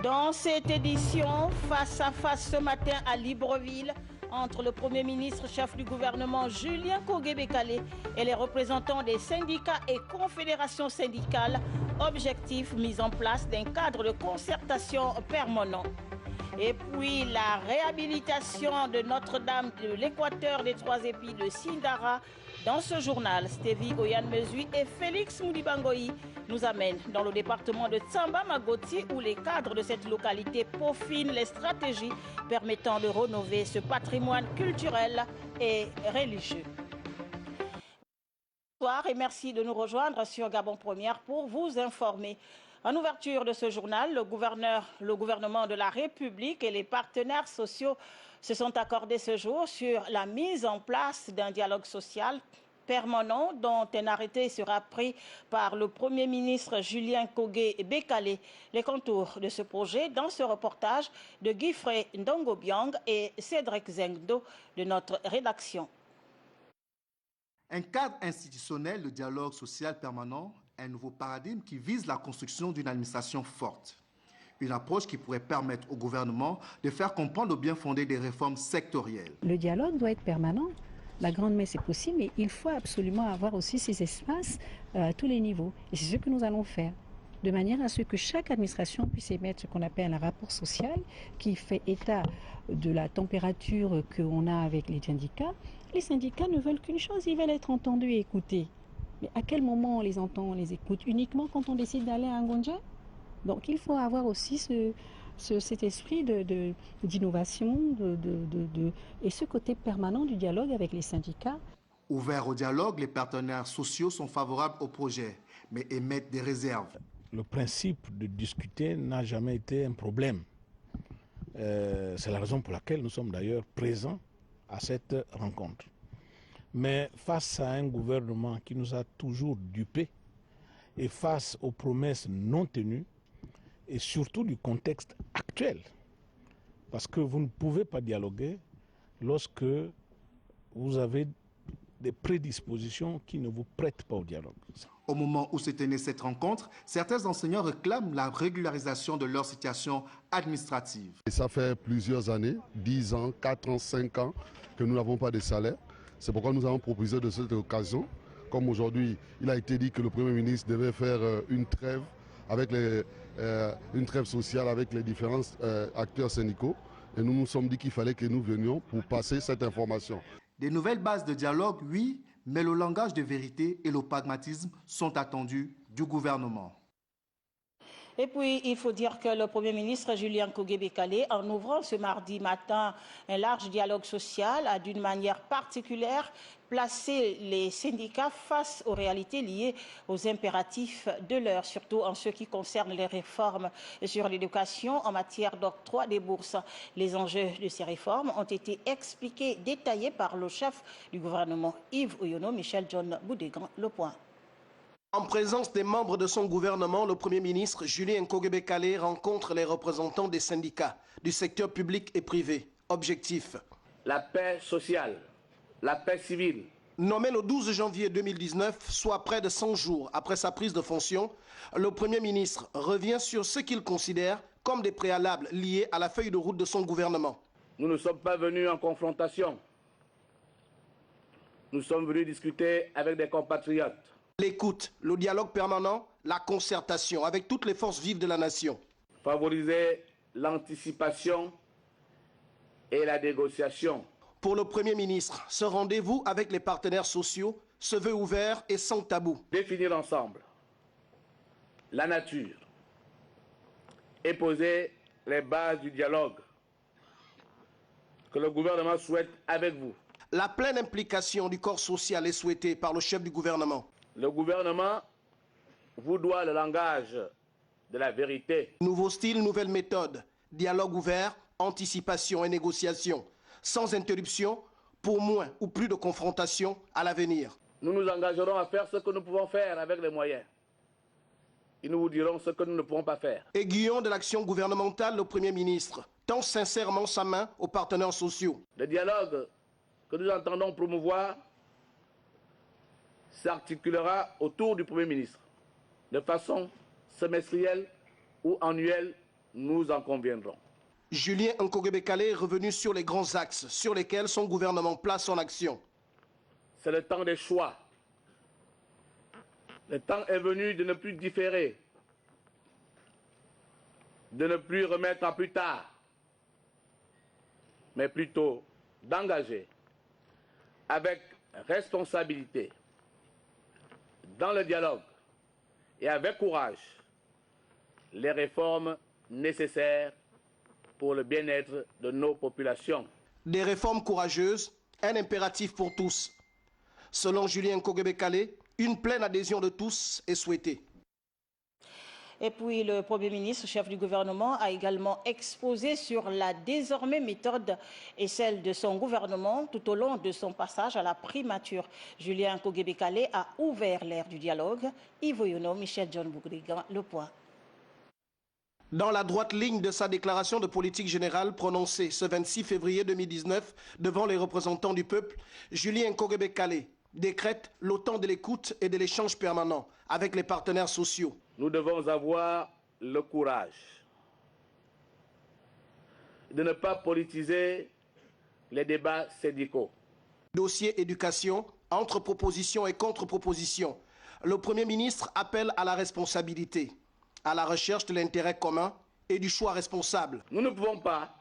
Dans cette édition, face à face ce matin à Libreville, entre le Premier ministre, chef du gouvernement Julien Kogué-Bekale et les représentants des syndicats et confédérations syndicales, objectif mise en place d'un cadre de concertation permanent. Et puis la réhabilitation de Notre-Dame de l'Équateur des Trois Épis de Sindara. Dans ce journal, Stevie Oyan-Mesui et Félix Moudibangoyi nous amènent dans le département de Tsamba-Magoti où les cadres de cette localité peaufinent les stratégies permettant de rénover ce patrimoine culturel et religieux. Bonsoir et merci de nous rejoindre sur Gabon Première pour vous informer. En ouverture de ce journal, le gouvernement de la République et les partenaires sociaux se sont accordés ce jour sur la mise en place d'un dialogue social permanent dont un arrêté sera pris par le Premier ministre Julien Kogué-Bekale. Les contours de ce projet dans ce reportage de Guifré Ndongo-Biang et Cédric Zengdo de notre rédaction. Un cadre institutionnel de dialogue social permanent, un nouveau paradigme qui vise la construction d'une administration forte. Une approche qui pourrait permettre au gouvernement de faire comprendre le bien fondé des réformes sectorielles. Le dialogue doit être permanent. La grande messe est possible, mais il faut absolument avoir aussi ces espaces à tous les niveaux. Et c'est ce que nous allons faire, de manière à ce que chaque administration puisse émettre ce qu'on appelle un rapport social qui fait état de la température qu'on a avec les syndicats. Les syndicats ne veulent qu'une chose, ils veulent être entendus et écoutés. Mais à quel moment on les entend, on les écoute? Uniquement quand on décide d'aller à Ngonja? Donc il faut avoir aussi cet esprit d'innovation et ce côté permanent du dialogue avec les syndicats. Ouverts au dialogue, les partenaires sociaux sont favorables au projet, mais émettent des réserves. Le principe de discuter n'a jamais été un problème. C'est la raison pour laquelle nous sommes d'ailleurs présents à cette rencontre. Mais face à un gouvernement qui nous a toujours dupés et face aux promesses non tenues et surtout du contexte actuel, parce que vous ne pouvez pas dialoguer lorsque vous avez des prédispositions qui ne vous prêtent pas au dialogue. Au moment où s'est tenue cette rencontre, certains enseignants réclament la régularisation de leur situation administrative. Et ça fait plusieurs années, 10 ans, 4 ans, 5 ans, que nous n'avons pas de salaire. C'est pourquoi nous avons proposé de cette occasion, comme aujourd'hui il a été dit que le Premier ministre devait faire une trêve, une trêve sociale avec les différents acteurs syndicaux. Et nous nous sommes dit qu'il fallait que nous venions pour passer cette information. Des nouvelles bases de dialogue, oui, mais le langage de vérité et le pragmatisme sont attendus du gouvernement. Et puis, il faut dire que le Premier ministre Julien Kogué-Bekale, en ouvrant ce mardi matin un large dialogue social, a d'une manière particulière placé les syndicats face aux réalités liées aux impératifs de l'heure, surtout en ce qui concerne les réformes sur l'éducation en matière d'octroi des bourses. Les enjeux de ces réformes ont été expliqués, détaillés par le chef du gouvernement Yves Oyono, Michel John Boudégan. Le point. En présence des membres de son gouvernement, le Premier ministre Julien Kogué-Bekale rencontre les représentants des syndicats, du secteur public et privé. Objectif: la paix sociale, la paix civile. Nommé le 12 janvier 2019, soit près de 100 jours après sa prise de fonction, le Premier ministre revient sur ce qu'il considère comme des préalables liés à la feuille de route de son gouvernement. Nous ne sommes pas venus en confrontation. Nous sommes venus discuter avec des compatriotes. L'écoute, le dialogue permanent, la concertation avec toutes les forces vives de la nation. Favoriser l'anticipation et la négociation. Pour le Premier ministre, ce rendez-vous avec les partenaires sociaux se veut ouvert et sans tabou. Définir ensemble la nature et poser les bases du dialogue que le gouvernement souhaite avec vous. La pleine implication du corps social est souhaitée par le chef du gouvernement. Le gouvernement vous doit le langage de la vérité. Nouveau style, nouvelle méthode. Dialogue ouvert, anticipation et négociation. Sans interruption, pour moins ou plus de confrontation à l'avenir. Nous nous engagerons à faire ce que nous pouvons faire avec les moyens. Et nous vous dirons ce que nous ne pourrons pas faire. Aiguillon de l'action gouvernementale, le Premier ministre tend sincèrement sa main aux partenaires sociaux. Le dialogue que nous entendons promouvoir s'articulera autour du Premier ministre, de façon semestrielle ou annuelle nous en conviendrons. Julien Nkogebe-Kale est revenu sur les grands axes sur lesquels son gouvernement place son action. C'est le temps des choix. Le temps est venu de ne plus différer, de ne plus remettre à plus tard, mais plutôt d'engager avec responsabilité, dans le dialogue et avec courage, les réformes nécessaires pour le bien-être de nos populations. Des réformes courageuses, un impératif pour tous. Selon Julien Nkogebe-Kale, une pleine adhésion de tous est souhaitée. Et puis le Premier ministre, chef du gouvernement, a également exposé sur la désormais méthode et celle de son gouvernement tout au long de son passage à la primature. Julien Nkogebe-Kale a ouvert l'ère du dialogue. Yves Yono, Michel John Bougrigan, Le Point. Dans la droite ligne de sa déclaration de politique générale prononcée ce 26 février 2019 devant les représentants du peuple, Julien Nkogebe-Kale décrète le temps de l'écoute et de l'échange permanent avec les partenaires sociaux. Nous devons avoir le courage de ne pas politiser les débats syndicaux. Dossier éducation, entre propositions et contre-propositions. Le Premier ministre appelle à la responsabilité, à la recherche de l'intérêt commun et du choix responsable. Nous ne pouvons pas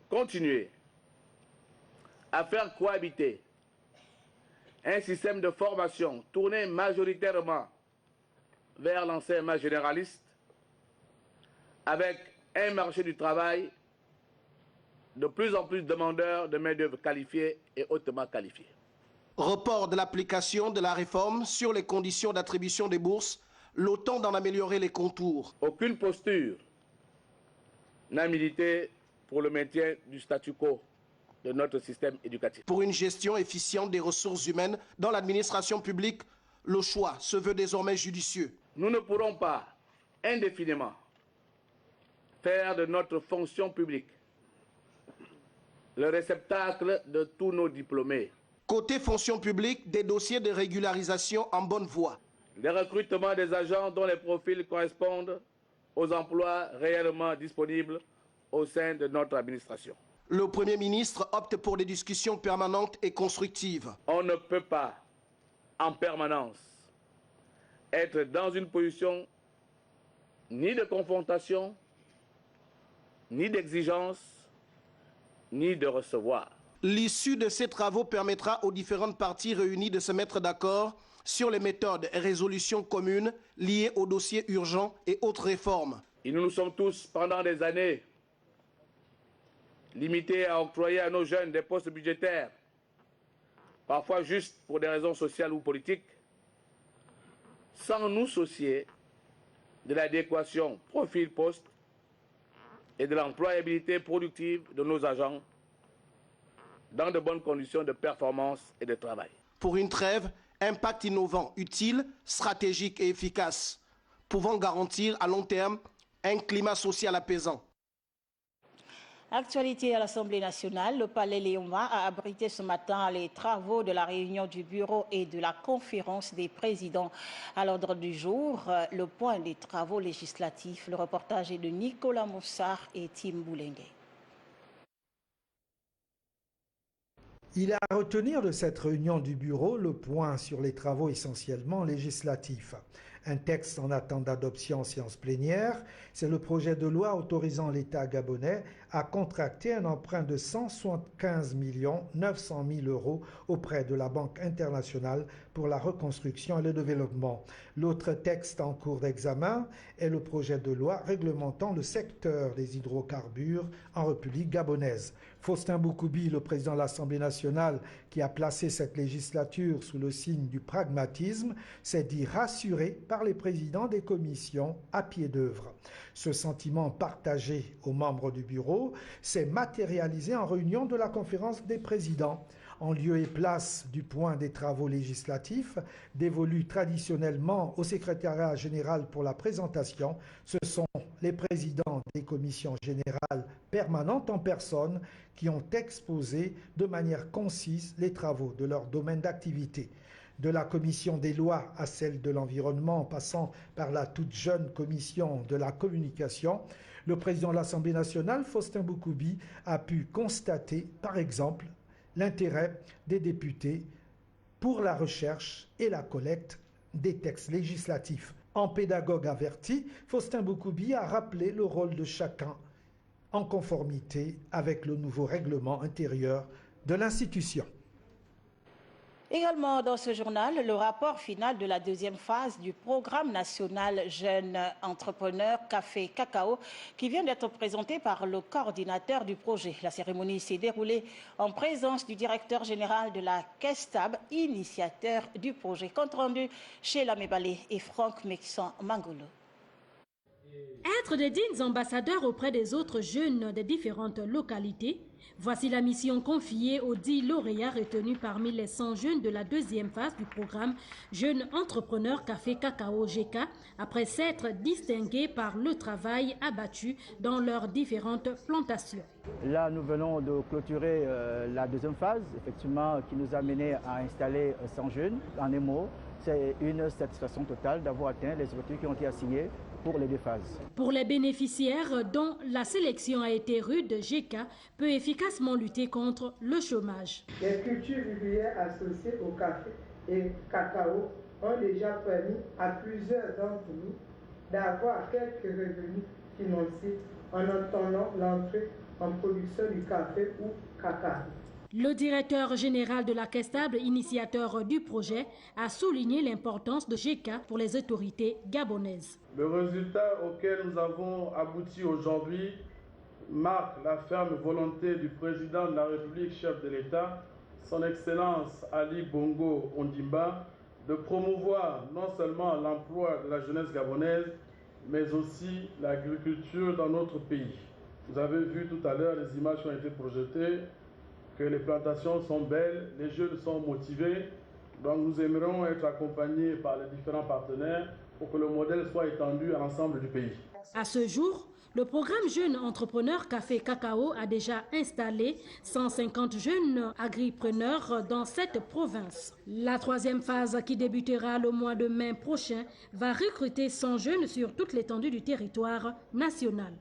continuer à faire cohabiter un système de formation tourné majoritairement vers l'enseignement généraliste avec un marché du travail de plus en plus demandeur de main-d'œuvre qualifiée et hautement qualifiée. Report de l'application de la réforme sur les conditions d'attribution des bourses, le temps d'en améliorer les contours. Aucune posture n'a milité pour le maintien du statu quo de notre système éducatif. Pour une gestion efficiente des ressources humaines dans l'administration publique, le choix se veut désormais judicieux. Nous ne pourrons pas indéfiniment faire de notre fonction publique le réceptacle de tous nos diplômés. Côté fonction publique, des dossiers de régularisation en bonne voie. Les recrutements des agents dont les profils correspondent aux emplois réellement disponibles au sein de notre administration. Le Premier ministre opte pour des discussions permanentes et constructives. On ne peut pas, en permanence, être dans une position ni de confrontation, ni d'exigence, ni de recevoir. L'issue de ces travaux permettra aux différentes parties réunies de se mettre d'accord sur les méthodes et résolutions communes liées aux dossiers urgents et autres réformes. Et nous nous sommes tous, pendant des années, limités à octroyer à nos jeunes des postes budgétaires, parfois juste pour des raisons sociales ou politiques, sans nous soucier de l'adéquation profil-poste et de l'employabilité productive de nos agents dans de bonnes conditions de performance et de travail. Pour une trêve, impact innovant, utile, stratégique et efficace, pouvant garantir à long terme un climat social apaisant. Actualité à l'Assemblée nationale, le Palais Léoma a abrité ce matin les travaux de la réunion du bureau et de la conférence des présidents. À l'ordre du jour, le point des travaux législatifs. Le reportage est de Nicolas Moussard et Tim Boulengue. Il est à retenir de cette réunion du bureau le point sur les travaux essentiellement législatifs. Un texte en attente d'adoption en séance plénière, c'est le projet de loi autorisant l'État gabonais à contracter un emprunt de 175 900 000 € auprès de la Banque internationale pour la reconstruction et le développement. L'autre texte en cours d'examen est le projet de loi réglementant le secteur des hydrocarbures en République gabonaise. Faustin Boukoubi, le président de l'Assemblée nationale, qui a placé cette législature sous le signe du pragmatisme, s'est dit rassuré par les présidents des commissions à pied d'œuvre. Ce sentiment partagé aux membres du bureau s'est matérialisé en réunion de la conférence des présidents. En lieu et place du point des travaux législatifs, dévolu traditionnellement au secrétariat général pour la présentation, ce sont les présidents des commissions générales permanentes en personne qui ont exposé de manière concise les travaux de leur domaine d'activité. De la commission des lois à celle de l'environnement, en passant par la toute jeune commission de la communication, Le président de l'Assemblée nationale, Faustin Boukoubi, a pu constater, par exemple, l'intérêt des députés pour la recherche et la collecte des textes législatifs. En pédagogue averti, Faustin Boukoubi a rappelé le rôle de chacun en conformité avec le nouveau règlement intérieur de l'institution. Également dans ce journal, le rapport final de la deuxième phase du programme national Jeunes Entrepreneurs Café Cacao qui vient d'être présenté par le coordinateur du projet. La cérémonie s'est déroulée en présence du directeur général de la KESTAB, initiateur du projet. Compte rendu chez Lamé Balé et Franck Mexan Mangolo. Être de dignes ambassadeurs auprès des autres jeunes des différentes localités, voici la mission confiée aux 10 lauréats retenus parmi les 100 jeunes de la deuxième phase du programme Jeunes Entrepreneurs Café Cacao GK, après s'être distingués par le travail abattu dans leurs différentes plantations. Là, nous venons de clôturer la deuxième phase, effectivement, qui nous a mené à installer 100 jeunes. En un mot, c'est une satisfaction totale d'avoir atteint les objectifs qui ont été assignés pour les deux phases. Pour les bénéficiaires dont la sélection a été rude, GK peut efficacement lutter contre le chômage. Les cultures vivrières associées au café et cacao ont déjà permis à plusieurs d'entre nous d'avoir quelques revenus financiers en attendant l'entrée en production du café ou cacao. Le directeur général de la KESTAB, initiateur du projet, a souligné l'importance de GK pour les autorités gabonaises. Le résultat auquel nous avons abouti aujourd'hui marque la ferme volonté du président de la République, chef de l'État, son Excellence Ali Bongo Ondimba, de promouvoir non seulement l'emploi de la jeunesse gabonaise, mais aussi l'agriculture dans notre pays. Vous avez vu tout à l'heure les images qui ont été projetées, que les plantations sont belles, les jeunes sont motivés. Donc nous aimerons être accompagnés par les différents partenaires pour que le modèle soit étendu à l'ensemble du pays. À ce jour, le programme Jeunes Entrepreneurs Café Cacao a déjà installé 150 jeunes agripreneurs dans cette province. La troisième phase, qui débutera le mois de mai prochain, va recruter 100 jeunes sur toute l'étendue du territoire national.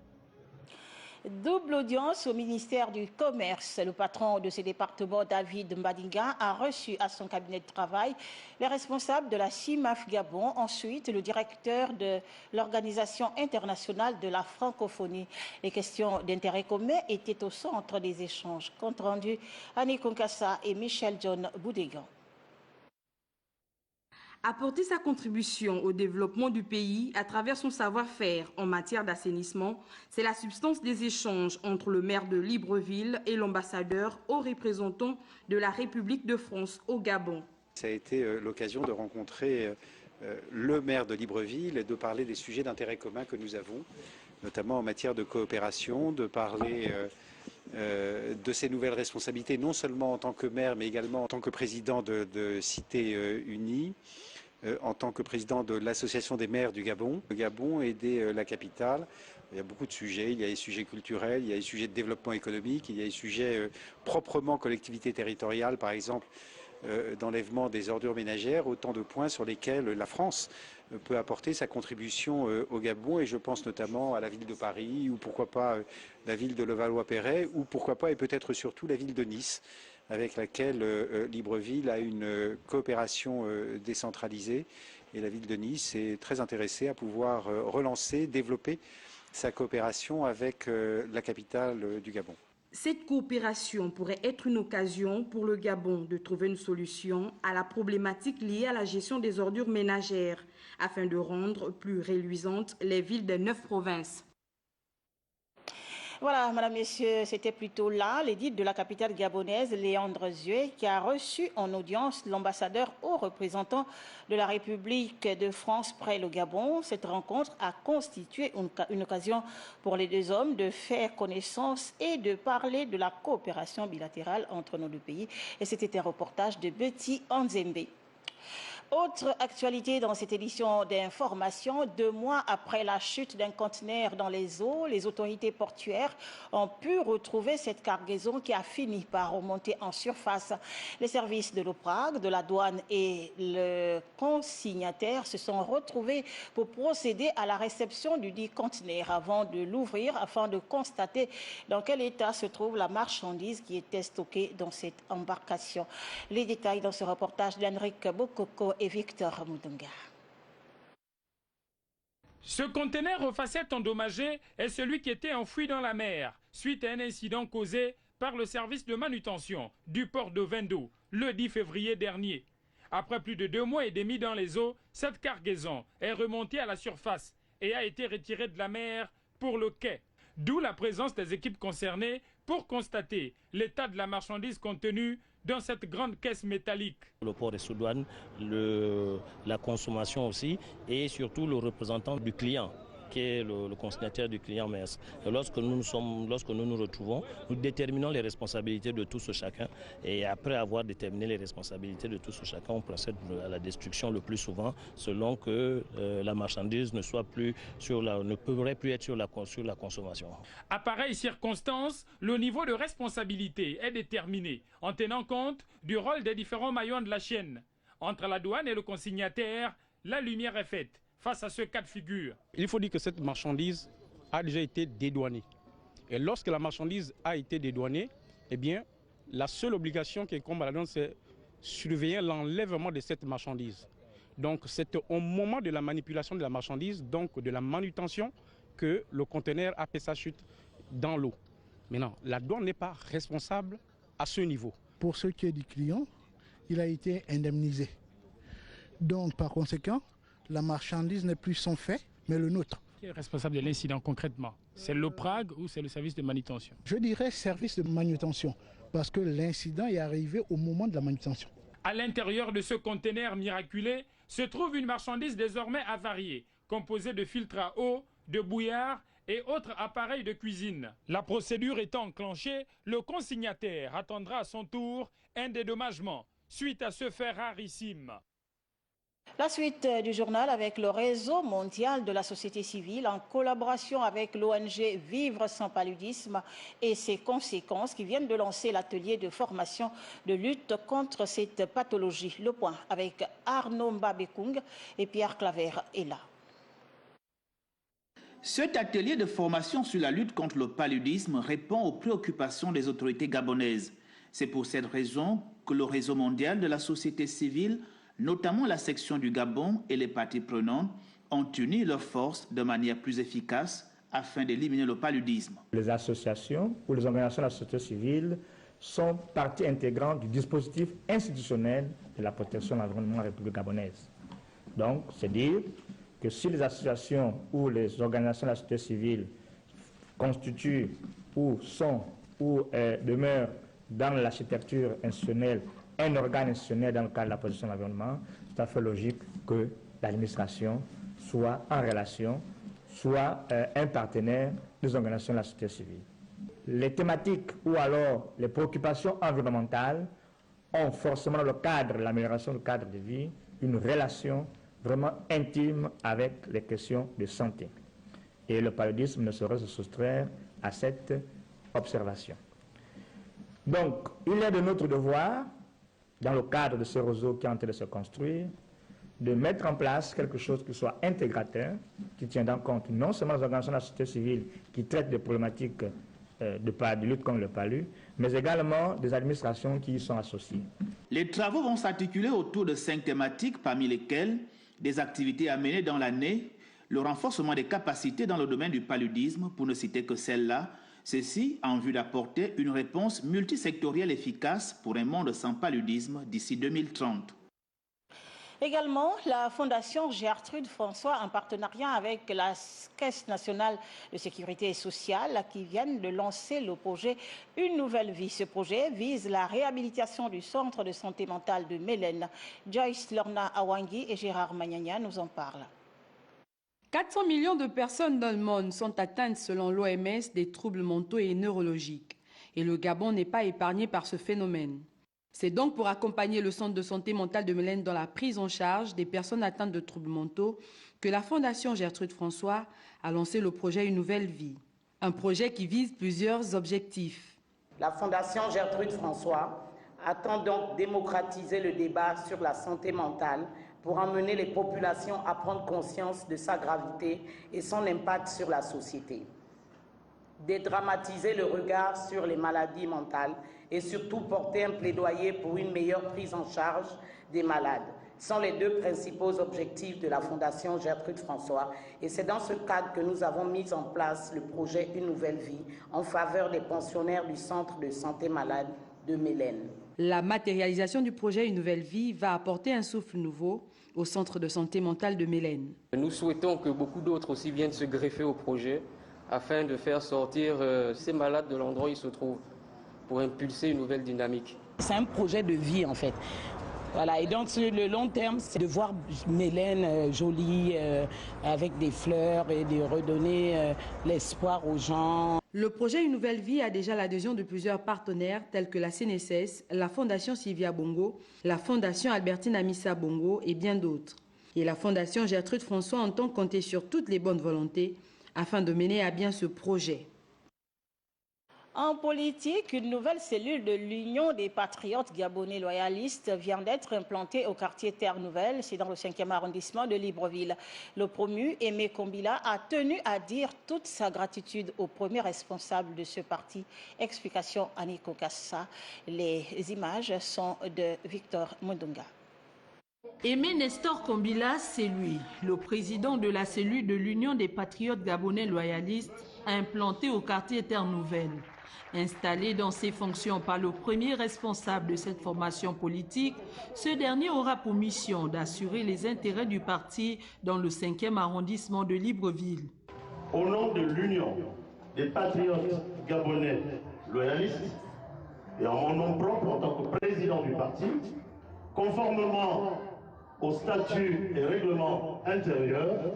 Double audience au ministère du Commerce. Le patron de ce département, David Mbadinga, a reçu à son cabinet de travail les responsables de la CIMAF Gabon, ensuite le directeur de l'Organisation internationale de la francophonie. Les questions d'intérêt commun étaient au centre des échanges. Compte rendu Annie Konkassa et Michel John Boudégan. Apporter sa contribution au développement du pays à travers son savoir-faire en matière d'assainissement, c'est la substance des échanges entre le maire de Libreville et l'ambassadeur haut représentant de la République de France au Gabon. Ça a été l'occasion de rencontrer le maire de Libreville et de parler des sujets d'intérêt commun que nous avons, notamment en matière de coopération, de parler de ses nouvelles responsabilités, non seulement en tant que maire, mais également en tant que président de Cité Unie, en tant que président de l'Association des maires du Gabon. Le Gabon est la capitale. Il y a beaucoup de sujets. Il y a les sujets culturels, il y a les sujets de développement économique, il y a les sujets proprement collectivité territoriale, par exemple, d'enlèvement des ordures ménagères, autant de points sur lesquels la France peut apporter sa contribution au Gabon, et je pense notamment à la ville de Paris, ou pourquoi pas la ville de Levallois-Perret, ou pourquoi pas et peut-être surtout la ville de Nice, avec laquelle Libreville a une coopération décentralisée, et la ville de Nice est très intéressée à pouvoir relancer, développer sa coopération avec la capitale du Gabon. Cette coopération pourrait être une occasion pour le Gabon de trouver une solution à la problématique liée à la gestion des ordures ménagères, afin de rendre plus reluisantes les villes des 9 provinces. Voilà, madame, messieurs, c'était plutôt là l'édite de la capitale gabonaise, Léandre Zué, qui a reçu en audience l'ambassadeur haut représentant de la République de France près le Gabon. Cette rencontre a constitué une occasion pour les deux hommes de faire connaissance et de parler de la coopération bilatérale entre nos deux pays. Et c'était un reportage de Betty Anzembe. Autre actualité dans cette édition d'information, 2 mois après la chute d'un conteneur dans les eaux, les autorités portuaires ont pu retrouver cette cargaison qui a fini par remonter en surface. Les services de l'OPRAG, de la douane et le consignataire se sont retrouvés pour procéder à la réception du dit conteneur avant de l'ouvrir afin de constater dans quel état se trouve la marchandise qui était stockée dans cette embarcation. Les détails dans ce reportage d'Henrik Bokoko et Victor Moudunga. Ce conteneur aux facettes endommagées est celui qui était enfoui dans la mer suite à un incident causé par le service de manutention du port de Vendo le 10 février dernier. Après plus de 2 mois et demi dans les eaux, cette cargaison est remontée à la surface et a été retirée de la mer pour le quai. D'où la présence des équipes concernées pour constater l'état de la marchandise contenue dans cette grande caisse métallique. Le port est sous douane, la consommation aussi et surtout le représentant du client qui est le consignataire du client MERS. Et lorsque nous nous retrouvons, nous déterminons les responsabilités de tous chacun et après avoir déterminé les responsabilités de tous chacun, on procède à la destruction le plus souvent selon que la marchandise ne pourrait plus être sur la consommation. À pareille circonstance, le niveau de responsabilité est déterminé en tenant compte du rôle des différents maillons de la chaîne. Entre la douane et le consignataire, la lumière est faite. Face à ce cas de figure, il faut dire que cette marchandise a déjà été dédouanée. Et lorsque la marchandise a été dédouanée, eh bien, la seule obligation qui incombe à la douane, c'est surveiller l'enlèvement de cette marchandise. Donc, c'est au moment de la manipulation de la marchandise, donc de la manutention, que le conteneur a fait sa chute dans l'eau. Maintenant, la douane n'est pas responsable à ce niveau. Pour ce qui est du client, il a été indemnisé. Donc, par conséquent, la marchandise n'est plus son fait, mais le nôtre. Qui est responsable de l'incident concrètement? C'est l'OPRAG ou c'est le service de manutention? Je dirais service de manutention, parce que l'incident est arrivé au moment de la manutention. À l'intérieur de ce conteneur miraculé se trouve une marchandise désormais avariée, composée de filtres à eau, de bouillard et autres appareils de cuisine. La procédure étant enclenchée, le consignataire attendra à son tour un dédommagement suite à ce fait rarissime. La suite du journal avec le réseau mondial de la société civile en collaboration avec l'ONG Vivre sans paludisme et ses conséquences qui viennent de lancer l'atelier de formation de lutte contre cette pathologie. Le point avec Arnaud Mbabekung et Pierre Claver est là. Cet atelier de formation sur la lutte contre le paludisme répond aux préoccupations des autorités gabonaises. C'est pour cette raison que le réseau mondial de la société civile, notamment la section du Gabon et les parties prenantes, ont uni leurs forces de manière plus efficace afin d'éliminer le paludisme. Les associations ou les organisations de la société civile sont partie intégrante du dispositif institutionnel de la protection de l'environnement de la République gabonaise. Donc, c'est dire que si les associations ou les organisations de la société civile constituent ou sont ou demeurent dans l'architecture institutionnelle un organe institutionnel dans le cadre de la protection de l'environnement, c'est tout à fait logique que l'administration soit en relation, soit un partenaire des organisations de la société civile. Les thématiques ou alors les préoccupations environnementales ont forcément dans le cadre de l'amélioration du cadre de vie une relation vraiment intime avec les questions de santé. Et le paludisme ne saurait se soustraire à cette observation. Donc, il est de notre devoir, dans le cadre de ce réseau qui est en train de se construire, de mettre en place quelque chose qui soit intégrateur, qui tiendra compte non seulement des organisations de la société civile qui traitent des problématiques de lutte contre le palud, mais également des administrations qui y sont associées. Les travaux vont s'articuler autour de 5 thématiques, parmi lesquelles des activités à mener dans l'année, le renforcement des capacités dans le domaine du paludisme, pour ne citer que celle-là, ceci en vue d'apporter une réponse multisectorielle efficace pour un monde sans paludisme d'ici 2030. Également, la Fondation Gertrude François, en partenariat avec la Caisse nationale de sécurité sociale, qui viennent de lancer le projet Une nouvelle vie. Ce projet vise la réhabilitation du centre de santé mentale de Mélène. Joyce Lorna Awangi et Gérard Magnagna nous en parlent. 400 millions de personnes dans le monde sont atteintes selon l'OMS des troubles mentaux et neurologiques. Et le Gabon n'est pas épargné par ce phénomène. C'est donc pour accompagner le centre de santé mentale de Mélène dans la prise en charge des personnes atteintes de troubles mentaux que la Fondation Gertrude François a lancé le projet Une Nouvelle Vie. Un projet qui vise plusieurs objectifs. La Fondation Gertrude François attend donc démocratiser le débat sur la santé mentale pour emmener les populations à prendre conscience de sa gravité et son impact sur la société. Dédramatiser le regard sur les maladies mentales et surtout porter un plaidoyer pour une meilleure prise en charge des malades sont les deux principaux objectifs de la Fondation Gertrude François. Et c'est dans ce cadre que nous avons mis en place le projet Une Nouvelle Vie en faveur des pensionnaires du centre de santé malade de Mélène. La matérialisation du projet Une Nouvelle Vie va apporter un souffle nouveau au centre de santé mentale de Mélène. Nous souhaitons que beaucoup d'autres aussi viennent se greffer au projet afin de faire sortir ces malades de l'endroit où ils se trouvent pour impulser une nouvelle dynamique. C'est un projet de vie en fait. Voilà, et donc sur le long terme, c'est de voir Mélène jolie, avec des fleurs et de redonner l'espoir aux gens. Le projet Une Nouvelle Vie a déjà l'adhésion de plusieurs partenaires tels que la CNSS, la Fondation Sylvia Bongo, la Fondation Albertine Amissa Bongo et bien d'autres. Et la Fondation Gertrude François entend compter sur toutes les bonnes volontés afin de mener à bien ce projet. En politique, une nouvelle cellule de l'Union des patriotes gabonais loyalistes vient d'être implantée au quartier Terre-Nouvelle, c'est dans le 5e arrondissement de Libreville. Le promu, Aimé Kombila, a tenu à dire toute sa gratitude au premier responsable de ce parti. Explication Aniko Kassa. Les images sont de Victor Mundunga. Aimé Nestor Kombila, c'est lui, le président de la cellule de l'Union des patriotes gabonais loyalistes, implantée au quartier Terre-Nouvelle. Installé dans ses fonctions par le premier responsable de cette formation politique, ce dernier aura pour mission d'assurer les intérêts du parti dans le 5e arrondissement de Libreville. Au nom de l'Union des patriotes gabonais loyalistes et en mon nom propre en tant que président du parti, conformément aux statuts et règlements intérieurs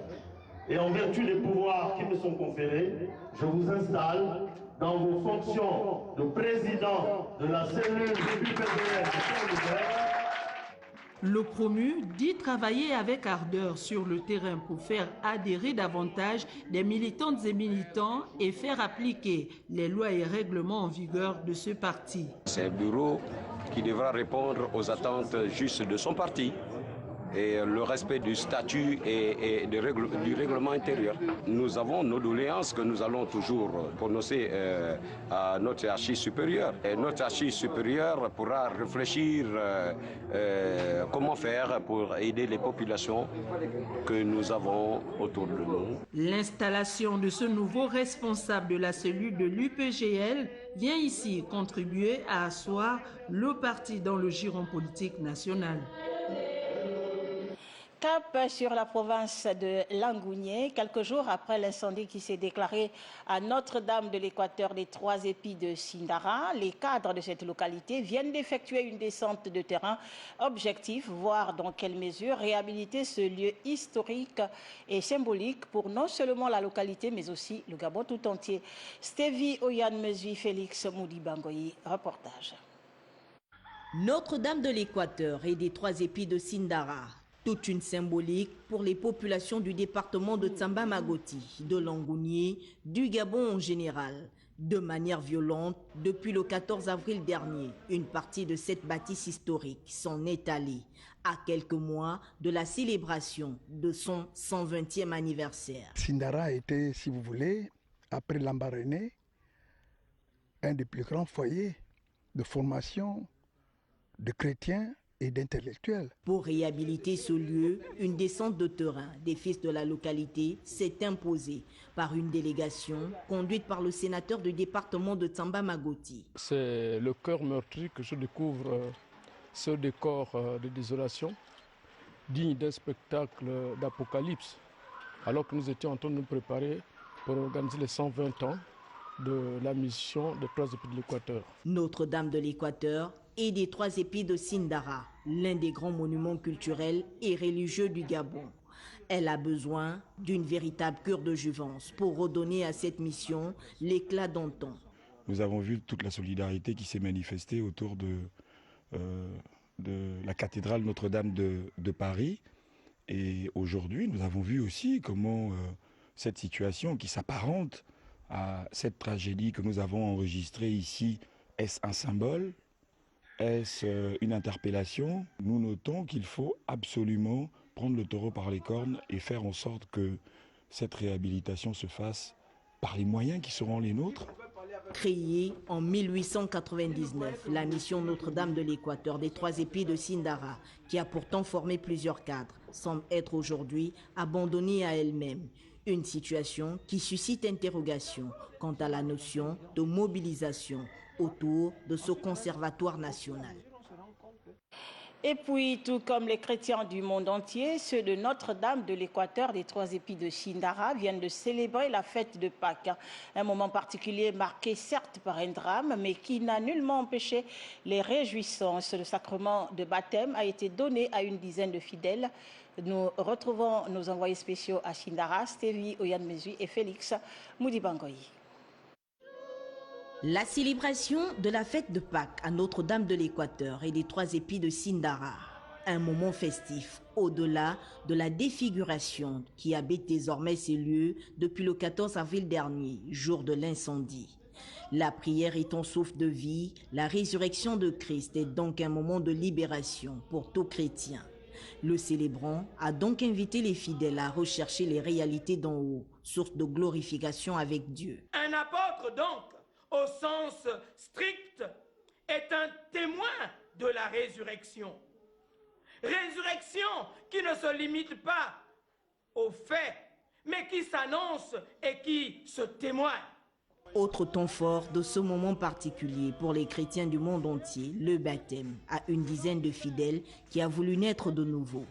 et en vertu des pouvoirs qui me sont conférés, je vous installe dans vos fonctions de président de la cellule du PPR. Le promu dit travailler avec ardeur sur le terrain pour faire adhérer davantage des militantes et militants et faire appliquer les lois et règlements en vigueur de ce parti. C'est un bureau qui devra répondre aux attentes justes de son parti et le respect du statut et du règlement intérieur. Nous avons nos doléances que nous allons toujours prononcer à notre hiérarchie supérieure. Et notre hiérarchie supérieure pourra réfléchir comment faire pour aider les populations que nous avons autour de nous. L'installation de ce nouveau responsable de la cellule de l'UPGL vient ici contribuer à asseoir le parti dans le giron politique national. Cap sur la province de Langounié, quelques jours après l'incendie qui s'est déclaré à Notre-Dame de l'Équateur des 3 épis de Sindara, les cadres de cette localité viennent d'effectuer une descente de terrain. Objectif, voir dans quelle mesure réhabiliter ce lieu historique et symbolique pour non seulement la localité mais aussi le Gabon tout entier. Stevie Oyan Mesui, Félix Moudi Bangoyi, reportage. Notre-Dame de l'Équateur et des 3 épis de Sindara. Toute une symbolique pour les populations du département de Tsamba-Magoti, de Langounié, du Gabon en général. De manière violente, depuis le 14 avril dernier, une partie de cette bâtisse historique s'en est allée à quelques mois de la célébration de son 120e anniversaire. Sindara était, si vous voulez, après Lambaréné, un des plus grands foyers de formation de chrétiens et d'intellectuels. Pour réhabiliter ce lieu, une descente de terrain des fils de la localité s'est imposée par une délégation conduite par le sénateur du département de Tsamba-Magoti. C'est le cœur meurtri que je découvre ce décor de désolation, digne d'un spectacle d'apocalypse, alors que nous étions en train de nous préparer pour organiser les 120 ans de la mission des 3 épis de l'Équateur. Notre-Dame de l'Équateur et des 3 épis de Sindara, l'un des grands monuments culturels et religieux du Gabon. Elle a besoin d'une véritable cure de jouvence pour redonner à cette mission l'éclat d'antan. Nous avons vu toute la solidarité qui s'est manifestée autour de de la cathédrale Notre-Dame de Paris. Et aujourd'hui, nous avons vu aussi comment cette situation qui s'apparente à cette tragédie que nous avons enregistrée ici, est-ce un symbole? Est-ce une interpellation? Nous notons qu'il faut absolument prendre le taureau par les cornes et faire en sorte que cette réhabilitation se fasse par les moyens qui seront les nôtres. Créée en 1899, la mission Notre-Dame de l'Équateur des Trois Épis de Sindara, qui a pourtant formé plusieurs cadres, semble être aujourd'hui abandonnée à elle-même. Une situation qui suscite interrogation quant à la notion de mobilisation autour de ce conservatoire national. Et puis, tout comme les chrétiens du monde entier, ceux de Notre-Dame de l'Équateur des Trois Épis de Sindara viennent de célébrer la fête de Pâques. Un moment particulier marqué certes par un drame, mais qui n'a nullement empêché les réjouissances. Le sacrement de baptême a été donné à une dizaine de fidèles. Nous retrouvons nos envoyés spéciaux à Sindara, Stévi Oyanmezui et Félix Moudibangoyi. La célébration de la fête de Pâques à Notre-Dame de l'Équateur et des Trois Épis de Sindara, un moment festif au-delà de la défiguration qui habite désormais ces lieux depuis le 14 avril dernier, jour de l'incendie. La prière est ton souffle de vie, la résurrection de Christ est donc un moment de libération pour tout chrétien. Le célébrant a donc invité les fidèles à rechercher les réalités d'en haut, source de glorification avec Dieu. Un apôtre donc, au sens strict, est un témoin de la résurrection. Résurrection qui ne se limite pas aux faits, mais qui s'annonce et qui se témoigne. Autre temps fort de ce moment particulier pour les chrétiens du monde entier, le baptême à une dizaine de fidèles qui a voulu naître de nouveau.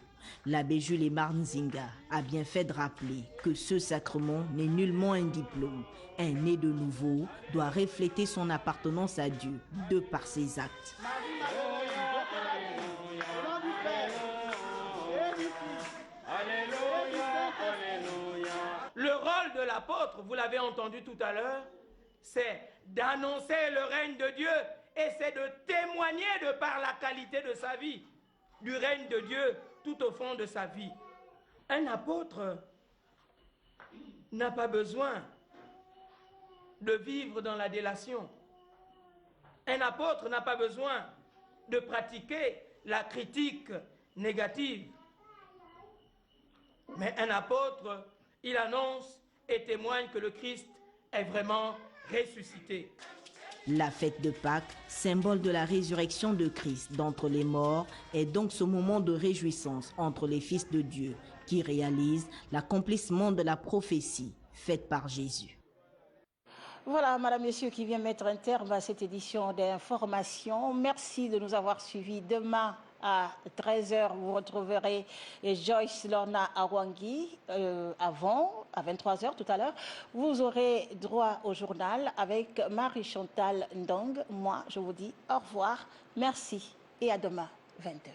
L'abbé Jules Marnzinga a bien fait de rappeler que ce sacrement n'est nullement un diplôme. Un né de nouveau doit refléter son appartenance à Dieu de par ses actes. Le rôle de l'apôtre, vous l'avez entendu tout à l'heure, c'est d'annoncer le règne de Dieu et c'est de témoigner de par la qualité de sa vie du règne de Dieu tout au fond de sa vie. Un apôtre n'a pas besoin de vivre dans la délation. Un apôtre n'a pas besoin de pratiquer la critique négative. Mais un apôtre, il annonce et témoigne que le Christ est vraiment ressuscité. La fête de Pâques, symbole de la résurrection de Christ d'entre les morts, est donc ce moment de réjouissance entre les fils de Dieu qui réalisent l'accomplissement de la prophétie faite par Jésus. Voilà, Madame, Messieurs, qui vient mettre un terme à cette édition d'information. Merci de nous avoir suivis. Demain, à 13h, vous retrouverez Joyce Lorna Awangui. Avant, à 23h tout à l'heure, vous aurez droit au journal avec Marie-Chantal Ndong. Moi, je vous dis au revoir, merci et à demain, 20h.